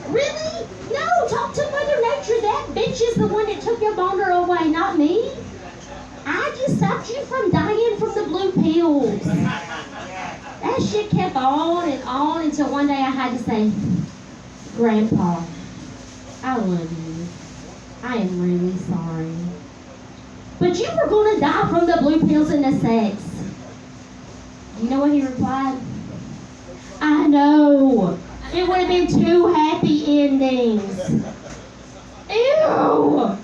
D: Really? No, talk to Mother Nature. That bitch is the one that took your boner away, not me. I just stopped you from dying from the blue pills. That shit kept on and on until one day I had to say, Grandpa, I love you. I am really sorry. But you were going to die from the blue pills and the sex. You know what he replied? I know. It would have been two happy endings. Ew!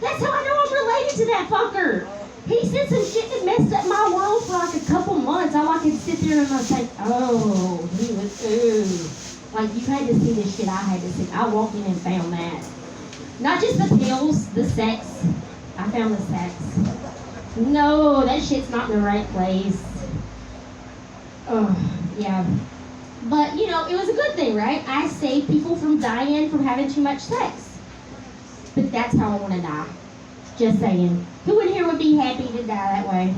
D: That's how I know I'm related to that fucker. He said some shit that messed up my world for like a couple months. All I could sit there and I was like, oh, he was, ooh. Like, you had to see the shit I had to see. I walked in and found that. Not just the pills, the sex. I found the sex. No, that shit's not in the right place. Oh, yeah. But, you know, it was a good thing, right? I saved people from dying from having too much sex. But that's how I want to die. Just saying. Who in here would be happy to die that way?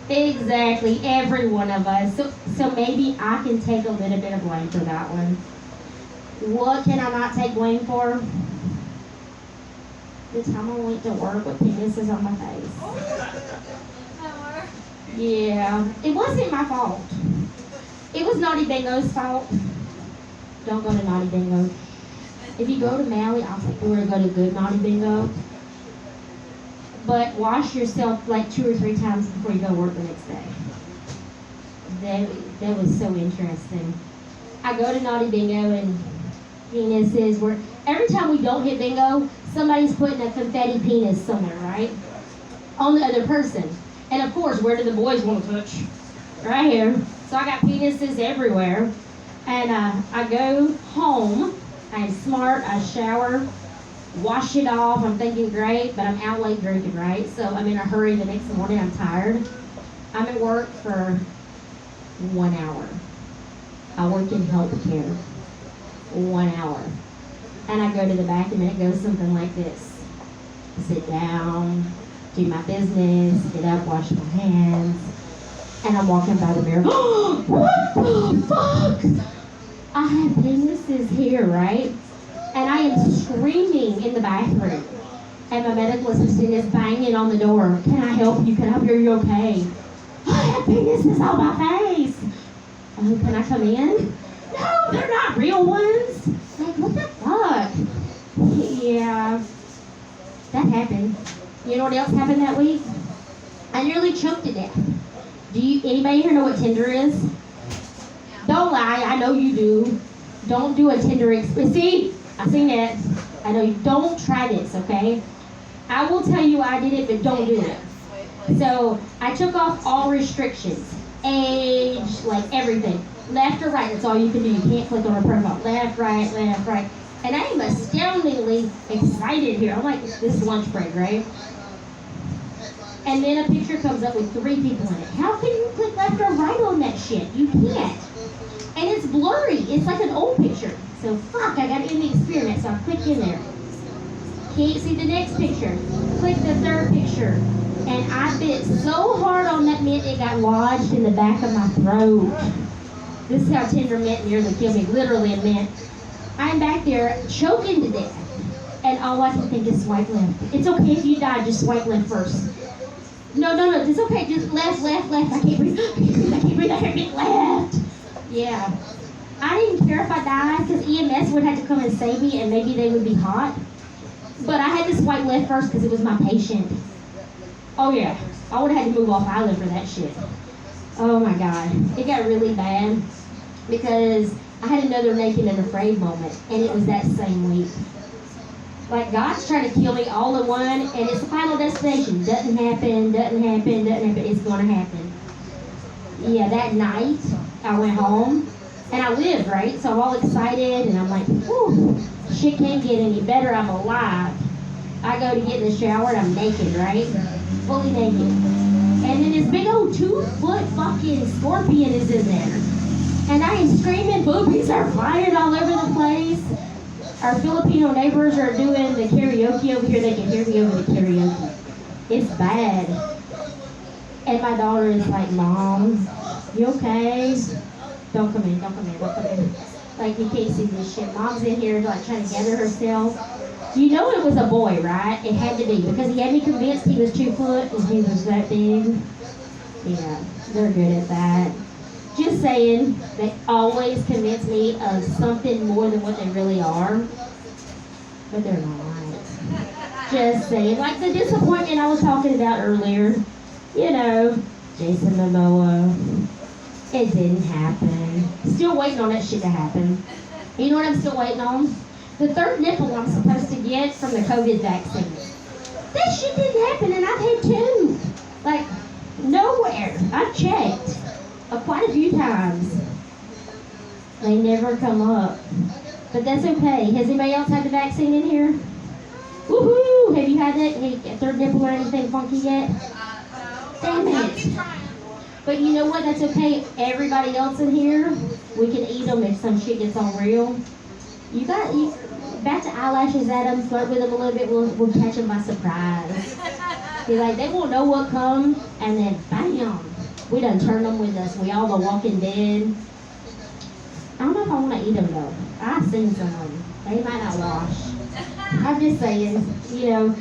D: Exactly, every one of us. So maybe I can take a little bit of blame for that one. What can I not take blame for? The time I went to work with penises on my face. Yeah, it wasn't my fault. It was Naughty Bingo's fault. Don't go to Naughty Bingo. If you go to Maui, I'll take you to go to good Naughty Bingo. But wash yourself like 2 or 3 times before you go to work the next day. That was so interesting. I go to Naughty Bingo and penises were, every time we don't hit bingo, somebody's putting a confetti penis somewhere, right? On the other person. And of course, where do the boys want to touch? Right here. So I got penises everywhere. And I go home. I'm smart. I shower. Wash it off. I'm thinking great, but I'm out late drinking, right? So I'm in a hurry the next morning. I'm tired. I'm at work for 1 hour. I work in healthcare. 1 hour. And I go to the bathroom and it goes something like this. Sit down, do my business, get up, wash my hands, and I'm walking by the mirror. What the fuck? I have penises here, right? And I am screaming in the bathroom. And my medical assistant is banging on the door. Can I help you? Are you okay? I have penises on my face. Oh, can I come in? No, they're not real ones. Like, what the fuck? Yeah, that happened. You know what else happened that week? I nearly choked to death. Anybody here know what Tinder is? Don't lie, I know you do. Don't do a Tinder experience. See? I seen it. I know you don't try this, okay? I will tell you I did it, but don't do it. So I took off all restrictions. Age, like everything. Left or right, that's all you can do. You can't click on a profile. Left, right, left, right. And I am astoundingly excited here. I'm like, this is lunch break, right? And then a picture comes up with 3 people in it. How can you click left or right on that shit? You can't. And it's blurry. It's like an old picture. So fuck, I gotta end the experiment. So I click in there. Can't see the next picture. Click the 3rd picture. And I bit so hard on that mint it got lodged in the back of my throat. This is how Tinder mint nearly killed me. Literally a mint. I'm back there choking to death. And all I can think is swipe left. It's okay if you die, just swipe left first. No, it's okay. Just left. I can't breathe. I can't get left. Yeah. I didn't care if I died because EMS would have to come and save me and maybe they would be hot. But I had to swipe left first because it was my patient. Oh yeah. I would have had to move off island for that shit. Oh my God. It got really bad because I had another naked and afraid moment and it was that same week. Like God's trying to kill me all in one and it's the final destination. Doesn't happen. It's going to happen. Yeah, that night I went home and I lived, right? So I'm all excited and I'm like, whew, shit can't get any better. I'm alive. I go to get in the shower and I'm naked, right? Fully naked. And then this big old 2-foot fucking scorpion is in there. And I am screaming, boobies are flying all over the place. Our Filipino neighbors are doing the karaoke over here. They can hear me over the karaoke. It's bad. And my daughter is like, Mom, you okay? Don't come in. Like, you can't see this shit. Mom's in here like trying to gather herself. You know it was a boy, right? It had to be because he had me convinced he was 2 foot and he was that big. Yeah, they're good at that. Just saying, they always convince me of something more than what they really are. But they're not. Just saying. Like the disappointment I was talking about earlier. You know, Jason Momoa. It didn't happen. Still waiting on that shit to happen. You know what I'm still waiting on? The 3rd nipple I'm supposed to get from the COVID vaccine. That shit didn't happen and I've had 2. Like, nowhere. I've checked. Quite a few times. They never come up. But that's okay. Has anybody else had the vaccine in here? Woohoo! Have you had that? Hey, third nipple or anything funky yet? Damn it. But you know what? That's okay. Everybody else in here, we can eat them if some shit gets all real. Back to eyelashes at them, flirt with them a little bit, we'll catch them by surprise. Be like, they won't know what comes, and then bam, we done turn them with us. We all the Walking Dead. I don't know if I want to eat them though. I've seen some of them. They might not wash. I'm just saying, you know,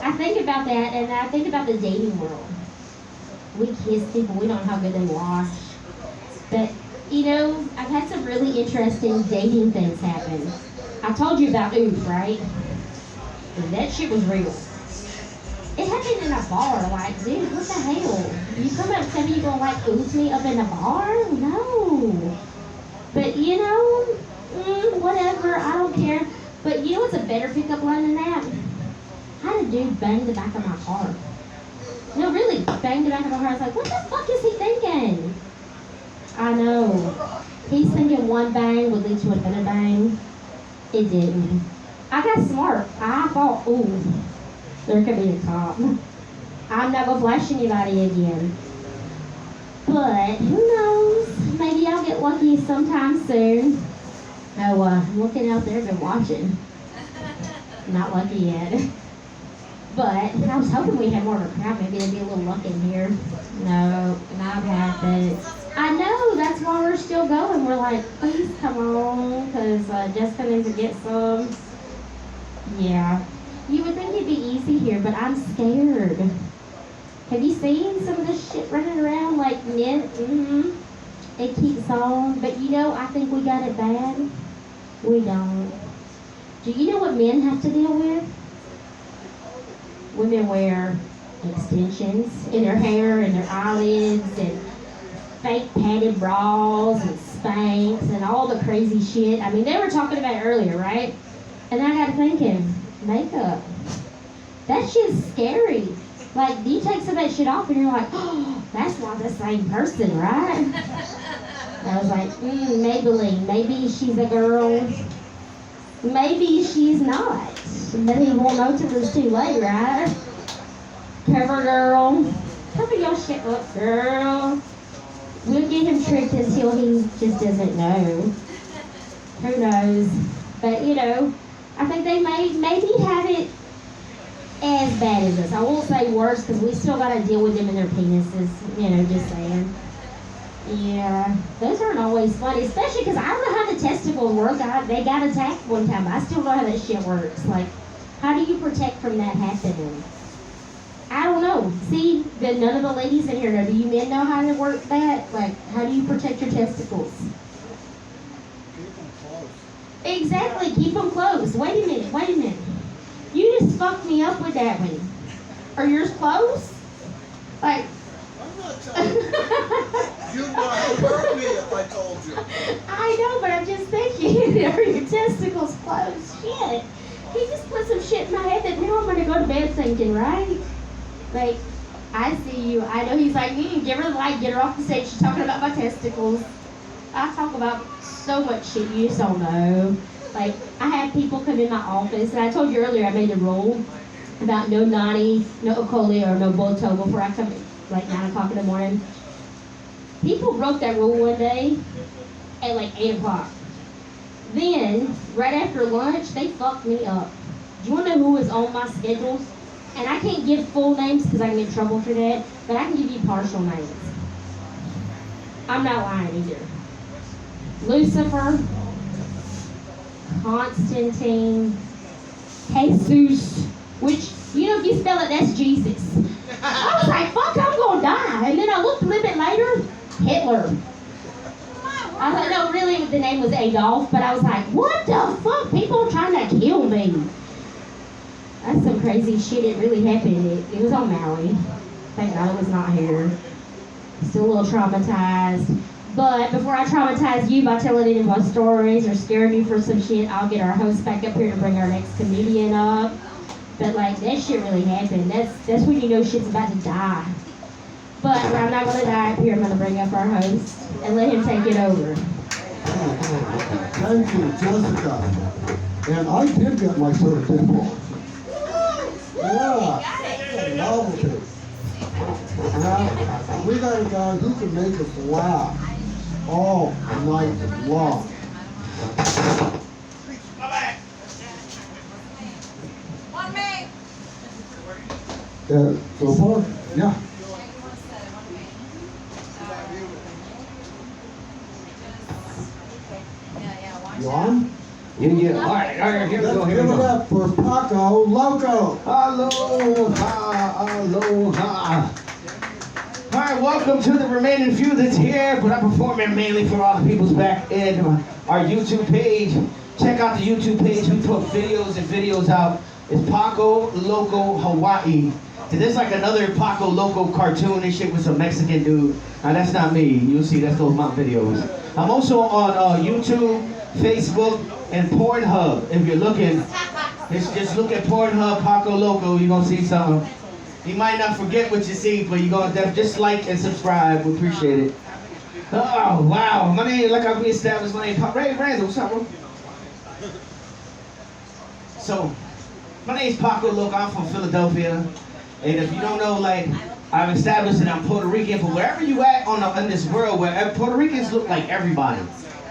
D: I think about that, and I think about the dating world. We kiss people, we don't know how good they wash. But, you know, I've had some really interesting dating things happen. I told you about Oof, right? And that shit was real. It happened in a bar, like, dude, what the hell? You come up and tell me you're gonna like Oof me up in a bar? No. But, you know, whatever, I don't care. But you know what's a better pickup line than that? I had a dude bang the back of my car. No, really, bang the back of my car. I was like, what the fuck is he thinking? I know. He's thinking one bang would lead to another bang. It didn't. I got smart. I thought, ooh, there could be a cop. I'm not gonna flash anybody again. But who knows? Maybe I'll get lucky sometime soon. Oh, I'm looking out there, been watching. Not lucky yet. But I was hoping we had more of a crowd. Maybe there'd be a little luck in here. No, not happened. I know, that's why we're still going. We're like, please come on, because Jessica needs to get some. Yeah. You would think it'd be easy here, but I'm scared. Have you seen some of this shit running around like men? It keeps on. But you know, I think we got it bad. We don't. Do you know what men have to deal with? Women wear extensions in their hair and their eyelids and fake padded bras and Spanx and all the crazy shit. I mean, they were talking about it earlier, right? And I got thinking, makeup. That shit's scary. Like, you take some of that shit off and you're like, oh, that's not the same person, right? I was like, Maybelline, maybe she's a girl. Maybe she's not. Maybe you won't know till it's too late, right? CoverGirl. Cover your shit up, girl. We'll get him tricked until he just doesn't know. Who knows? But, you know, I think they maybe have it as bad as us. I won't say worse because we still got to deal with them and their penises. You know, just saying. Yeah, those aren't always fun, especially because I don't know how the testicles work. They got attacked one time. I still don't know how that shit works. Like, how do you protect from that happening? I don't know. See, none of the ladies in here know. Do you men know how to work that? Like, how do you protect your testicles?
B: Keep them close.
D: Exactly, keep them closed. Wait a minute. You just fucked me up with that one. Are yours closed? Like,
B: I'm not telling you. You'd not hurt me if I told you.
D: I know, but I'm just thinking, are your testicles closed? Shit. He just put some shit in my head that now I'm going to go to bed thinking, right? Like, I see you. I know he's like, give her the light, get her off the stage. She's talking about my testicles. I talk about so much shit you just don't know. Like, I have people come in my office, and I told you earlier I made a rule about no nani, no okoli, or no boto before I come in, like 9 o'clock in the morning. People broke that rule one day at like 8 o'clock. Then, right after lunch, they fucked me up. Do you want to know who was on my schedules? And I can't give full names because I can get in trouble for that, but I can give you partial names. I'm not lying either. Lucifer, Constantine, Jesus, which, you know, if you spell it, that's Jesus. I was like, fuck, I'm gonna die. And then I looked a little bit later, Hitler. I thought, no, really, the name was Adolf, but I was like, what the fuck? People are trying to kill me. That's some crazy shit. It really happened. It was on Maui. Thank God it was not here. Still a little traumatized. But before I traumatize you by telling any of my stories or scaring you for some shit, I'll get our host back up here to bring our next comedian up. But like, that shit really happened. That's when you know shit's about to die. But I'm not gonna die up here. I'm gonna bring up our host and let him take it over.
E: Thank you, Jessica. And I did get my third diplomat. Yeah, novelty. Now, we got a guy who can make us laugh all night long. So far, yeah. You on?
F: Yeah. All right, here we
E: Let's
F: go,
E: give it up for Paco Loco.
F: Aloha. All right, welcome to the remaining few that's here, but I'm performing mainly for all the people's back in our YouTube page. Check out the YouTube page. We put videos out. It's Paco Loco Hawaii. And there's like another Paco Loco cartoon and shit with some Mexican dude. Now that's not me. You'll see that's those my videos. I'm also on YouTube, Facebook, and Pornhub. If you're looking, just look at Pornhub Paco Loco. You're gonna see something. You might not forget what you see, but you're gonna just like and subscribe. We appreciate it. Oh wow, my name, like I established, my name Ray Randall. What's up, bro? So, my name's Paco Loco. I'm from Philadelphia. And if you don't know, like, I've established that I'm Puerto Rican, but wherever you at in this world, where Puerto Ricans look like everybody.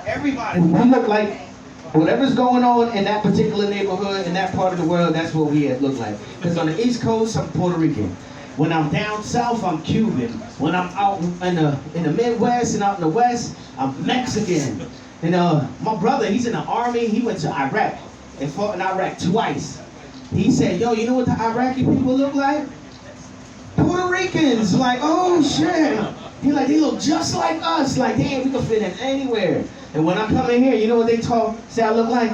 F: Everybody. We look like whatever's going on in that particular neighborhood, in that part of the world, that's what we look like. Because on the East Coast, I'm Puerto Rican. When I'm down south, I'm Cuban. When I'm out in the Midwest and out in the West, I'm Mexican. And my brother, he's in the Army. He went to Iraq and fought in Iraq twice. He said, yo, you know what the Iraqi people look like? Puerto Ricans. Like, oh shit. He like, they look just like us. Like, damn, we can fit in anywhere. And when I come in here, you know what they say I look like?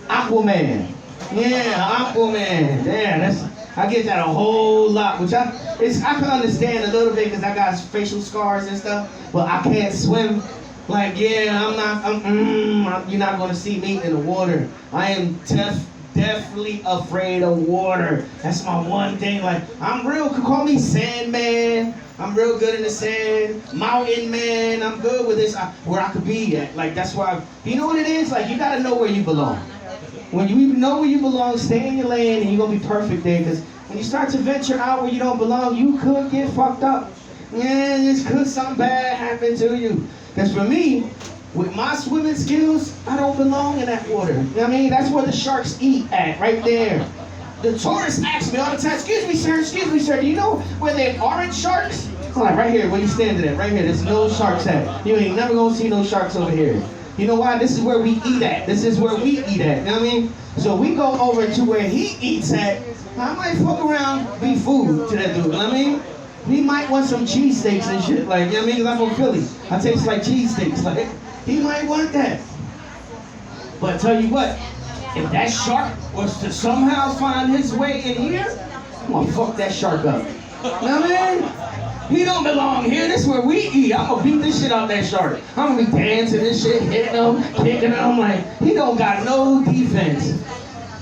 F: Aquaman. Yeah, Aquaman. Damn, I get that a whole lot, which I can understand a little bit because I got facial scars and stuff, but I can't swim. Like, yeah, you're not gonna see me in the water. I am definitely afraid of water. That's my one thing. Like, could call me Sandman. I'm real good in the sand. Mountain man. I'm good with this. Where I could be at. Like, that's why. You know what it is? Like, you gotta know where you belong. When you know where you belong, stay in your lane, and you're gonna be perfect there. Because when you start to venture out where you don't belong, you could get fucked up. Yeah, could something bad happen to you. Because for me, with my swimming skills, I don't belong in that water. You know what I mean? That's where the sharks eat at, right there. The tourists ask me all the time, excuse me, sir, do you know where there aren't sharks? I'm like, right here, where you standing at, right here, there's no sharks at. You ain't never gonna see no sharks over here. You know why? This is where we eat at. This is where we eat at, you know what I mean? So we go over to where he eats at. I might fuck around, be food to that dude, you know what I mean? He might want some cheesesteaks and shit, like, you know what I mean? Because I'm from Philly. I taste like cheesesteaks, like, he might want that. But tell you what, if that shark was to somehow find his way in here, I'm gonna fuck that shark up. You know what I mean? He don't belong here. This is where we eat. I'm gonna beat this shit out that shark. I'm gonna be dancing and shit, hitting him, kicking him. Like, he don't got no defense.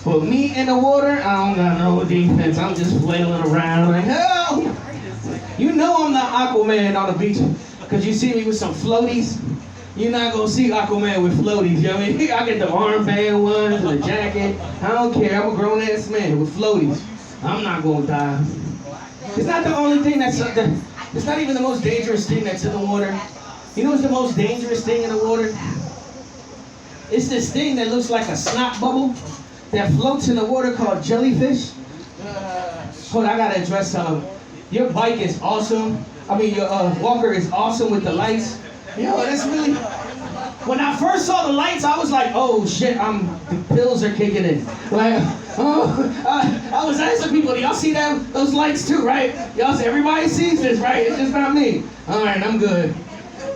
F: But me in the water, I don't got no defense. I'm just flailing around like, hell. You know I'm not Aquaman on the beach, because you see me with some floaties. You're not gonna see Aquaman with floaties, you know what I mean? I get the armband ones and the jacket. I don't care, I'm a grown ass man with floaties. I'm not gonna die. It's not the only thing it's not even the most dangerous thing that's in the water. You know what's the most dangerous thing in the water? It's this thing that looks like a snot bubble that floats in the water called jellyfish. Hold on, I gotta address something. Your bike is awesome. I mean, your walker is awesome with the lights. Yo, that's really... When I first saw the lights, I was like, oh shit, the pills are kicking in. Like, I was asking people, do y'all see those lights too, right? Y'all say, everybody sees this, right? It's just not me. All right, I'm good.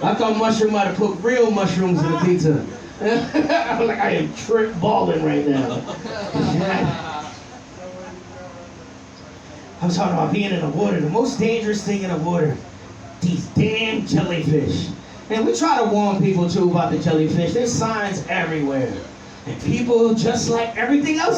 F: I thought Mushroom might have put real mushrooms in the pizza. I'm like, I am trip balling right now. I was talking about being in the water. The most dangerous thing in the water, these damn jellyfish. And we try to warn people too about the jellyfish. There's signs everywhere. And people, just like everything else